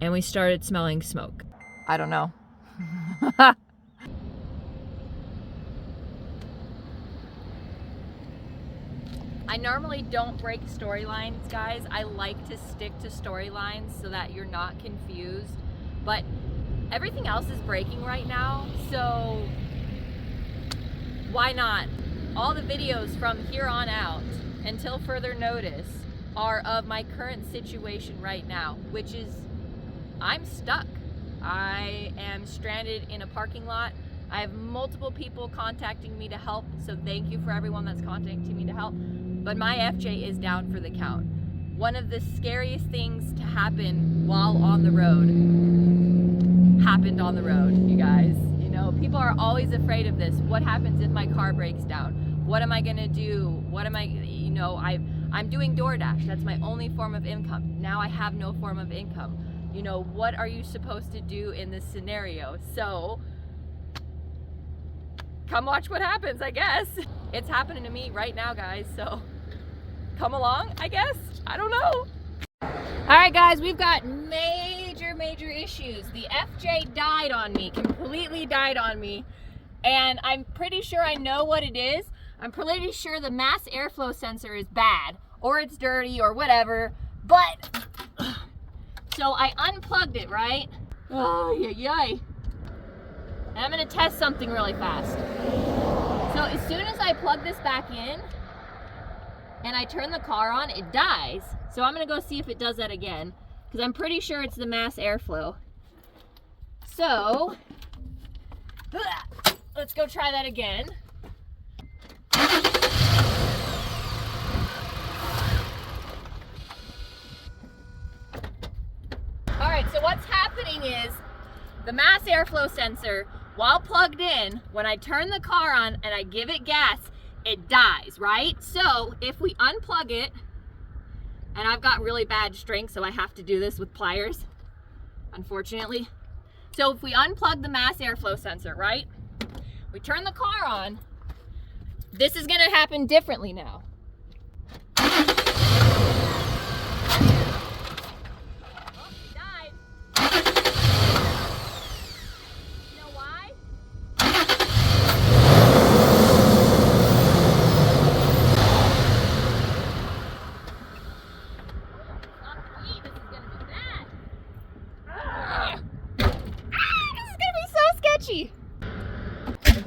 and we started smelling smoke. I don't know. I normally don't break storylines, guys. I like to stick to storylines so that you're not confused. But everything else is breaking right now, so why not? All the videos from here on out until further notice are of my current situation right now, which is I'm stuck. I am stranded in a parking lot. I have multiple people contacting me to help, so thank you for everyone that's contacting me to help. But my FJ is down for the count. One of the scariest things to happen while on the road happened on the road, you guys. You know, people are always afraid of this. What happens if my car breaks down? What am I gonna do? What am I, you know, I'm doing DoorDash. That's my only form of income. Now I have no form of income. You know, what are you supposed to do in this scenario? So, come watch what happens, I guess. It's happening to me right now, guys, so come along, I guess. I don't know. All right, guys, we've got major issues. The FJ died on me, completely died on me, and I'm pretty sure I know what it is. I'm pretty sure the mass airflow sensor is bad, or it's dirty, or whatever, but, so I unplugged it, right? Oh, yay. And I'm gonna test something really fast. So as soon as I plug this back in and I turn the car on, it dies. So I'm gonna go see if it does that again, because I'm pretty sure it's the mass airflow. So let's go try that again. All right, so what's happening is the mass airflow sensor, while plugged in, when I turn the car on and I give it gas, it dies, right? So if we unplug it, and I've got really bad strength, so I have to do this with pliers, unfortunately. So if we unplug the mass airflow sensor, right? We turn the car on, this is gonna happen differently now.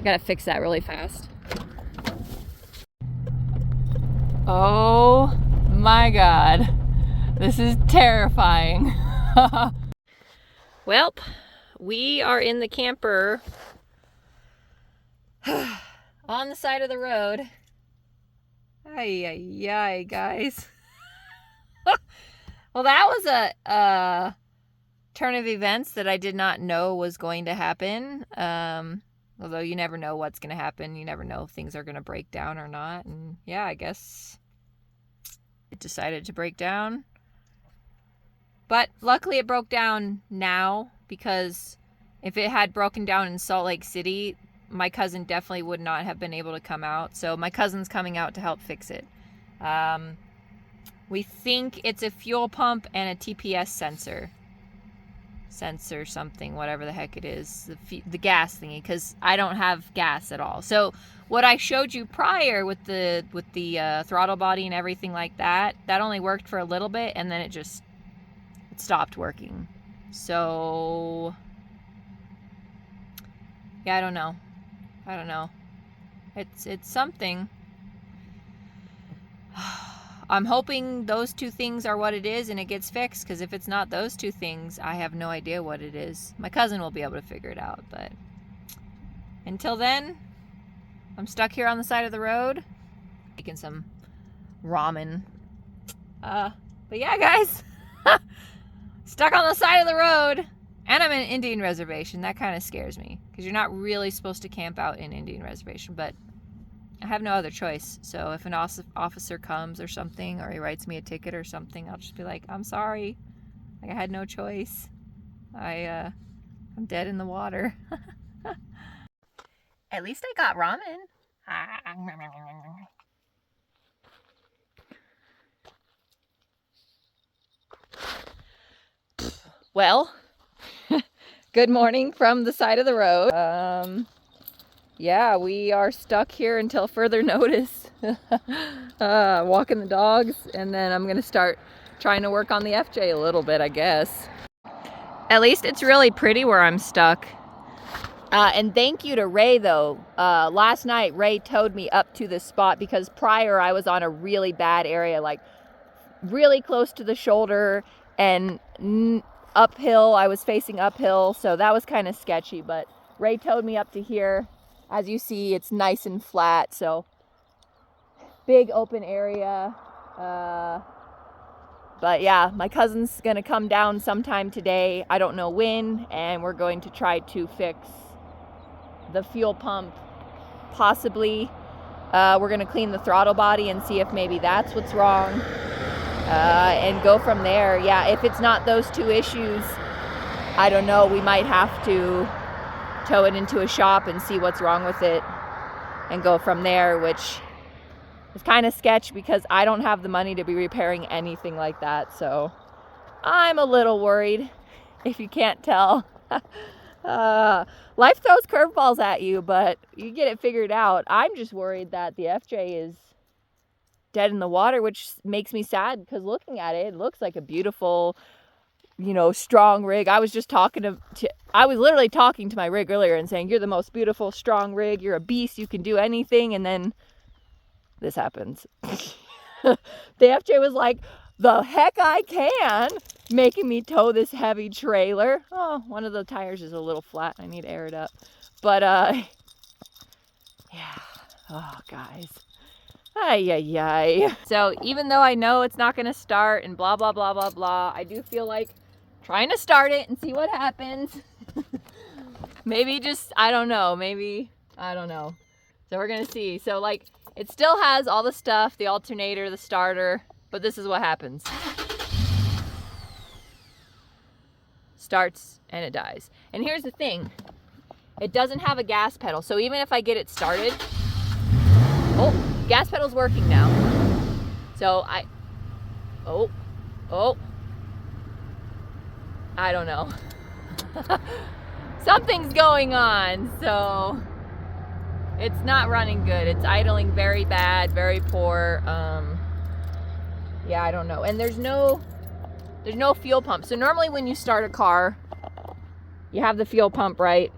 Gotta fix that really fast. Oh my God, this is terrifying. Well, we are in the camper on the side of the road. Ay, guys. Well, that was a turn of events that I did not know was going to happen. Although you never know what's going to happen. You never know if things are going to break down or not. And yeah, I guess it decided to break down. But luckily it broke down now, because if it had broken down in Salt Lake City, my cousin definitely would not have been able to come out. So my cousin's coming out to help fix it. We think it's a fuel pump and a TPS sensor something, whatever the heck it is, the gas thingy, because I don't have gas at all. So what I showed you prior with the throttle body and everything like that only worked for a little bit, and then it stopped working. So yeah, I don't know. It's something. I'm hoping those two things are what it is and it gets fixed, because if it's not those two things, I have no idea what it is. My cousin will be able to figure it out, but until then, I'm stuck here on the side of the road making some ramen. But yeah, guys, stuck on the side of the road, and I'm in an Indian reservation. That kind of scares me, because you're not really supposed to camp out in Indian reservation, but I have no other choice. So if an officer comes or something, or he writes me a ticket or something, I'll just be like, I'm sorry. Like, I had no choice. I'm dead in the water. At least I got ramen. Well, good morning from the side of the road. Yeah, we are stuck here until further notice. Walking the dogs, and then I'm gonna start trying to work on the FJ a little bit, I guess. At least it's really pretty where I'm stuck. And thank you to Ray though. Last night Ray towed me up to this spot because prior I was on a really bad area, like really close to the shoulder and uphill. I was facing uphill, so that was kind of sketchy, but Ray towed me up to here. As you see, it's nice and flat, so big open area. But yeah, my cousin's gonna come down sometime today. I don't know when, and we're going to try to fix the fuel pump, possibly. We're gonna clean the throttle body and see if maybe that's what's wrong, and go from there. Yeah, if it's not those two issues, I don't know, we might have to tow it into a shop and see what's wrong with it and go from there, which is kind of sketch because I don't have the money to be repairing anything like that, so I'm a little worried, if you can't tell. Life throws curveballs at you, but you get it figured out. I'm just worried that the FJ is dead in the water, which makes me sad because looking at it, it looks like a beautiful, you know, strong rig. I was just I was literally talking to my rig earlier and saying, you're the most beautiful, strong rig. You're a beast. You can do anything. And then this happens. The FJ was like, the heck I can, making me tow this heavy trailer. Oh, one of the tires is a little flat. I need to air it up. But, yeah. Oh, guys. Ay, ay, ay. So even though I know it's not going to start and blah, blah, blah, blah, blah, I do feel like trying to start it and see what happens. Maybe just, I don't know. Maybe, I don't know. So we're going to see. So like, it still has all the stuff, the alternator, the starter, but this is what happens. Starts and it dies. And here's the thing. It doesn't have a gas pedal. So even if I get it started, oh, gas pedal's working now. So I don't know. Something's going on, so it's not running good. It's idling very bad, very poor. Yeah, I don't know. And there's no fuel pump. So normally when you start a car, you have the fuel pump, right?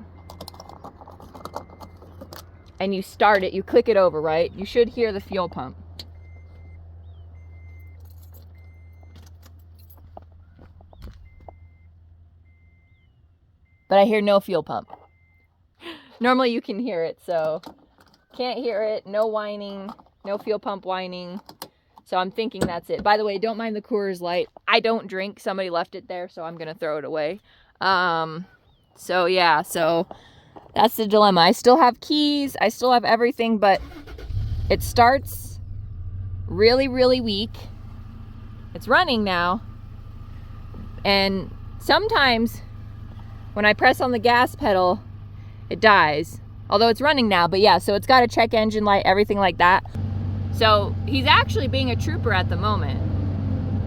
And you start it, you click it over, right? You should hear the fuel pump. But I hear no fuel pump. Normally you can hear it, so can't hear it. No whining, no fuel pump whining. So I'm thinking that's it. By the way, don't mind the Coors Light. I don't drink. Somebody left it there, so I'm gonna throw it away. So yeah, so that's the dilemma. I still have keys. I still have everything, but it starts really, really weak. It's running now. And sometimes when I press on the gas pedal, it dies. Although it's running now, but yeah, so it's got a check engine light, everything like that. So he's actually being a trooper at the moment.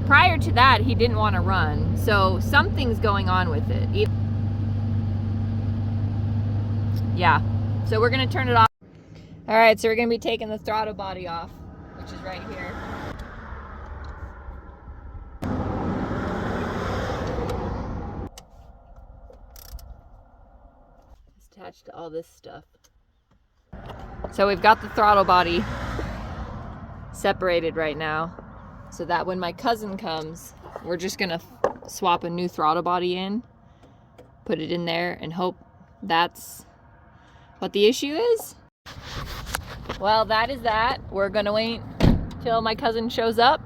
Prior to that, he didn't want to run. So something's going on with it. Yeah, so we're gonna turn it off. All right, so we're gonna be taking the throttle body off, which is right here. It's attached to all this stuff. So we've got the throttle body separated right now, so that when my cousin comes, we're just gonna swap a new throttle body in, put it in there, and hope that's what the issue is. Well, that is that. We're gonna wait till my cousin shows up,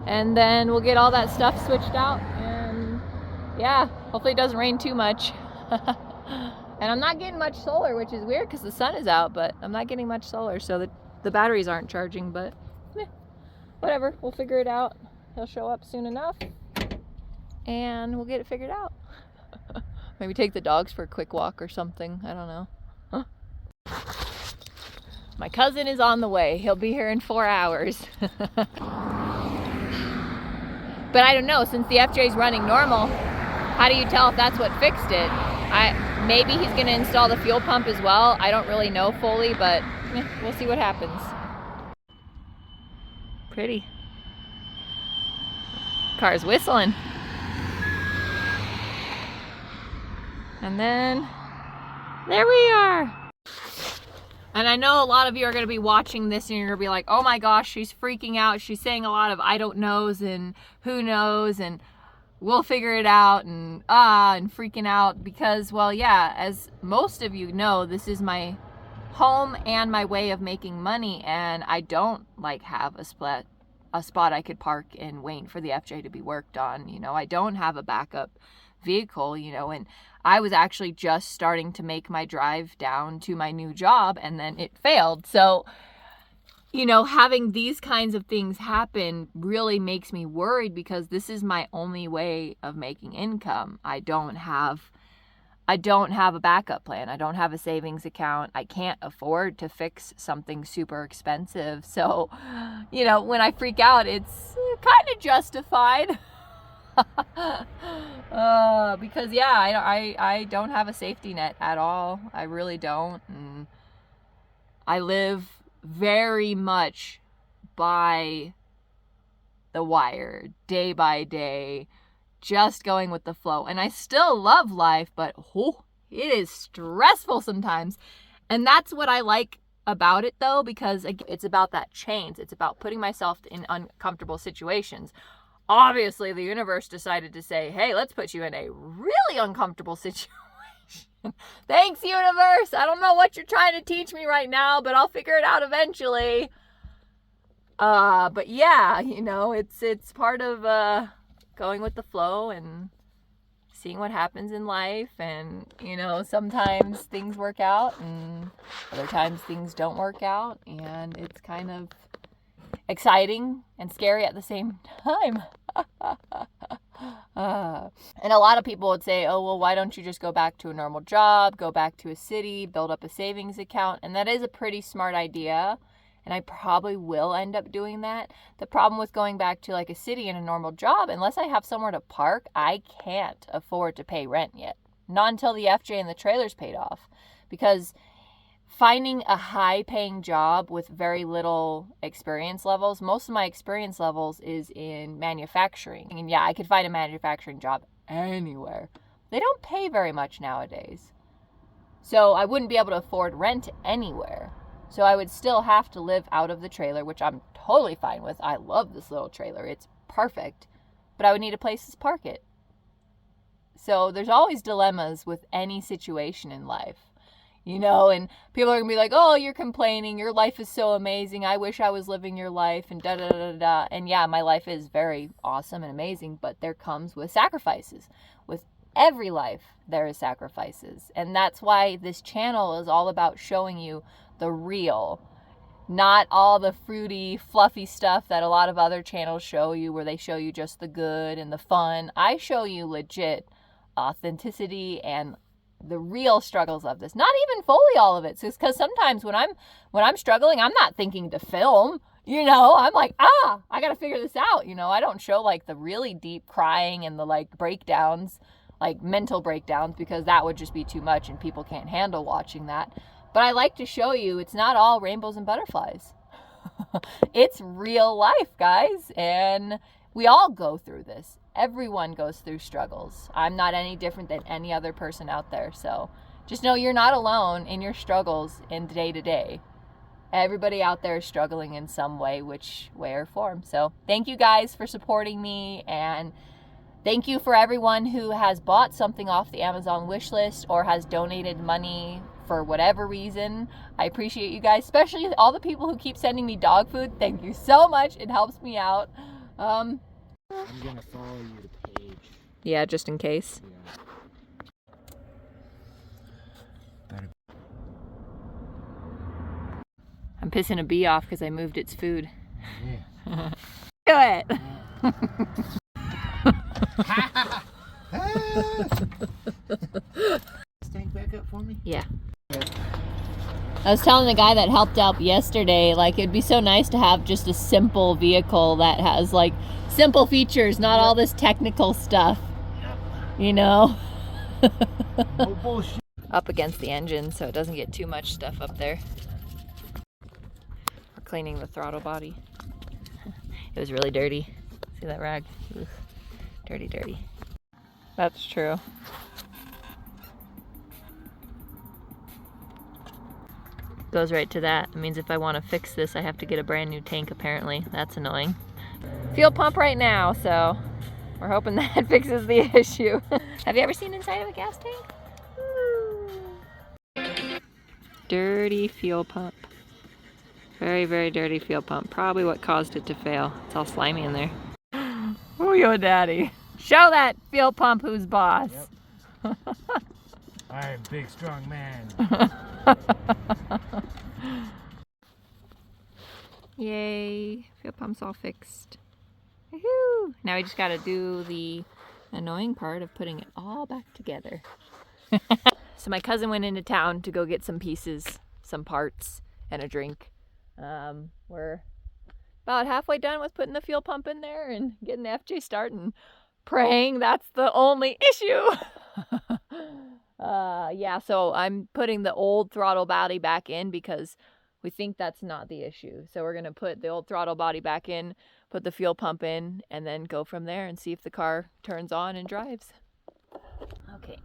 and then we'll get all that stuff switched out, and yeah, hopefully it doesn't rain too much. And I'm not getting much solar, which is weird because the sun is out, but I'm not getting much solar, so the batteries aren't charging, but whatever, we'll figure it out. He'll show up soon enough, and we'll get it figured out. Maybe take the dogs for a quick walk or something, I don't know. My cousin is on the way. He'll be here in 4 hours. But I don't know, since the FJ's running normal, How do you tell if that's what fixed it? Maybe he's going to install the fuel pump as well. I don't really know fully, but we'll see what happens. Pretty. Car's whistling. And then there we are. And I know a lot of you are going to be watching this and you're going to be like, oh my gosh, she's freaking out. She's saying a lot of I don't knows and who knows and we'll figure it out and freaking out because, well, yeah, as most of you know, this is my home and my way of making money, and I don't like have a spot I could park and wait for the FJ to be worked on. You know, I don't have a backup vehicle, you know, and I was actually just starting to make my drive down to my new job and then it failed. So, you know, having these kinds of things happen really makes me worried because this is my only way of making income. I don't have a backup plan. I don't have a savings account. I can't afford to fix something super expensive. So, you know, when I freak out, it's kind of justified. Because yeah, I don't have a safety net at all. I really don't. And I live very much by the wire, day by day, just going with the flow. And I still love life, but it is stressful sometimes. And that's what I like about it though, because it's about that change. It's about putting myself in uncomfortable situations. Obviously, the universe decided to say, hey, let's put you in a really uncomfortable situation. Thanks, universe. I don't know what you're trying to teach me right now, but I'll figure it out eventually. But yeah, you know, it's part of going with the flow and seeing what happens in life. And, you know, sometimes things work out and other times things don't work out. And it's kind of exciting and scary at the same time. And a lot of people would say, oh, well, why don't you just go back to a normal job, go back to a city, build up a savings account? And that is a pretty smart idea. And I probably will end up doing that. The problem with going back to like a city and a normal job, unless I have somewhere to park, I can't afford to pay rent yet. Not until the FJ and the trailer's paid off. Because finding a high-paying job with very little experience levels, most of my experience levels is in manufacturing. And yeah, I could find a manufacturing job anywhere. They don't pay very much nowadays. So I wouldn't be able to afford rent anywhere. So I would still have to live out of the trailer, which I'm totally fine with. I love this little trailer. It's perfect. But I would need a place to park it. So there's always dilemmas with any situation in life. You know, and people are going to be like, oh, you're complaining. Your life is so amazing. I wish I was living your life and da-da-da-da-da. And yeah, my life is very awesome and amazing, but there comes with sacrifices. With every life, there is sacrifices. And that's why this channel is all about showing you the real, not all the fruity, fluffy stuff that a lot of other channels show you where they show you just the good and the fun. I show you legit authenticity and the real struggles of this, not even fully all of it. Because sometimes when I'm struggling, I'm not thinking to film, you know, I'm like, I got to figure this out. You know, I don't show like the really deep crying and the like breakdowns, like mental breakdowns, because that would just be too much and people can't handle watching that. But I like to show you it's not all rainbows and butterflies. It's real life, guys. And we all go through this. Everyone goes through struggles. I'm not any different than any other person out there. So just know you're not alone in your struggles in day to day. Everybody out there is struggling in some way, which way or form. So thank you guys for supporting me. And thank you for everyone who has bought something off the Amazon wish list or has donated money for whatever reason. I appreciate you guys, especially all the people who keep sending me dog food. Thank you so much. It helps me out. I'm gonna follow you to page. Yeah, just in case. Yeah. I'm pissing a bee off because I moved its food. Yeah. Do it. Stank back up for me? Yeah. I was telling the guy that helped out yesterday, like, it'd be so nice to have just a simple vehicle that has, like, simple features, not all this technical stuff. You know? No bullshit. Up against the engine so it doesn't get too much stuff up there. We're cleaning the throttle body. It was really dirty. See that rag? Oof. Dirty, dirty. That's true. Goes right to that. It means if I want to fix this, I have to get a brand new tank apparently. That's annoying. Fuel pump right now, so we're hoping that fixes the issue. Have you ever seen inside of a gas tank? Ooh. Dirty fuel pump. Very, very dirty fuel pump. Probably what caused it to fail. It's all slimy in there. Oh, yo, daddy. Show that fuel pump who's boss. Yep. I'm a big, strong man. Yay. Fuel pump's all fixed. Woohoo! Now we just gotta do the annoying part of putting it all back together. So my cousin went into town to go get some pieces, some parts, and a drink. We're about halfway done with putting the fuel pump in there and getting the FJ starting. Praying that's the only issue. Yeah, so I'm putting the old throttle body back in because we think that's not the issue. So we're gonna put the old throttle body back in, put the fuel pump in, and then go from there and see if the car turns on and drives. Okay.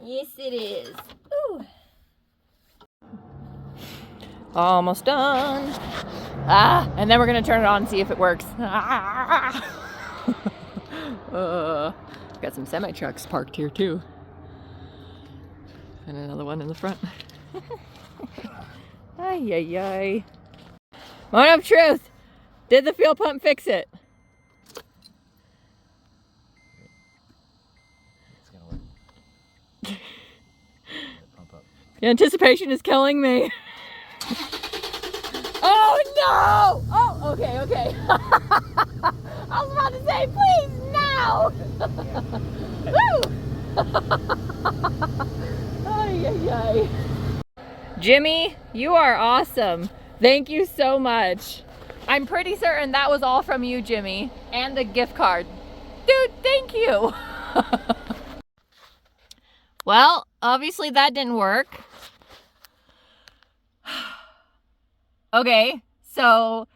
Yes, it is. Ooh. Almost done. And then we're gonna turn it on and see if it works. Got some semi trucks parked here too, and another one in the front. Ay ay ay. Moment of truth. Did the fuel pump fix it? It's gonna work. Let it pump up. The anticipation is killing me. Oh no! Oh, okay, okay. I was about to say, please, now! Woo! Ay, ay, ay. Jimmy, you are awesome. Thank you so much. I'm pretty certain that was all from you, Jimmy, and the gift card. Dude, thank you. Well, obviously that didn't work. Okay, so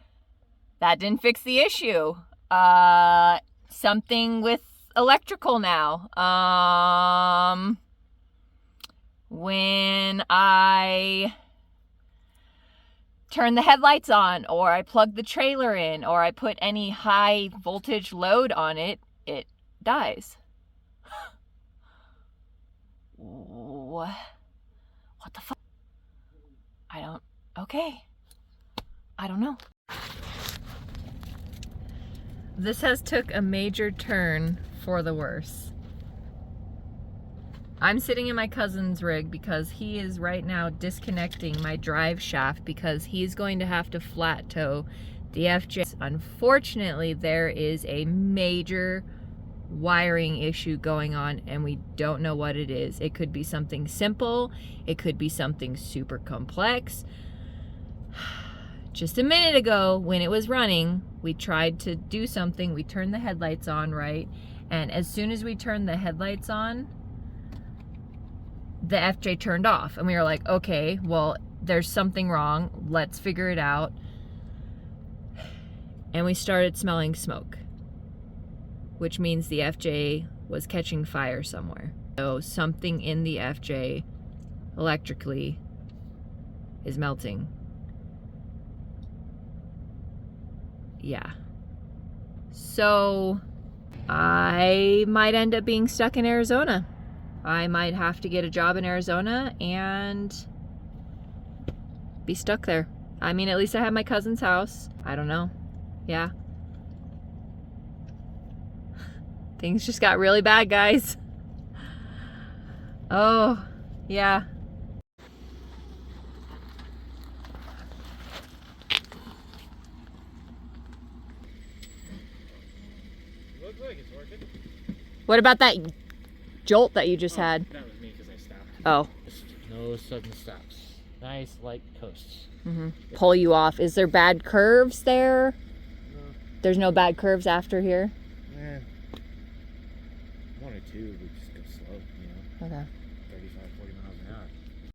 that didn't fix the issue. Something with electrical now. When I turn the headlights on, or I plug the trailer in, or I put any high voltage load on it, it dies. What the fuck? Okay. I don't know. This has took a major turn for the worse. I'm sitting in my cousin's rig because he is right now disconnecting my drive shaft because he's going to have to flat tow the FJ. Unfortunately, there is a major wiring issue going on and we don't know what it is. It could be something simple. It could be something super complex. Just a minute ago when it was running, we tried to do something. We turned the headlights on, right? And as soon as we turned the headlights on, the FJ turned off. And we were like, okay, well, there's something wrong. Let's figure it out. And we started smelling smoke, which means the FJ was catching fire somewhere. So something in the FJ electrically is melting. Yeah. So I might end up being stuck in Arizona. I might have to get a job in Arizona and be stuck there. I mean, at least I have my cousin's house. I don't know. Yeah. Things just got really bad, guys. Oh, yeah. Looks like it's working. What about that jolt that you just had? That was me because I stopped. Oh. No sudden stops. Nice light coasts. Mm-hmm. Pull you off. Is there bad curves there? No. There's no bad curves after here? Yeah. 1 or 2, we just go slow, you know? Okay. 35, 40 miles an hour.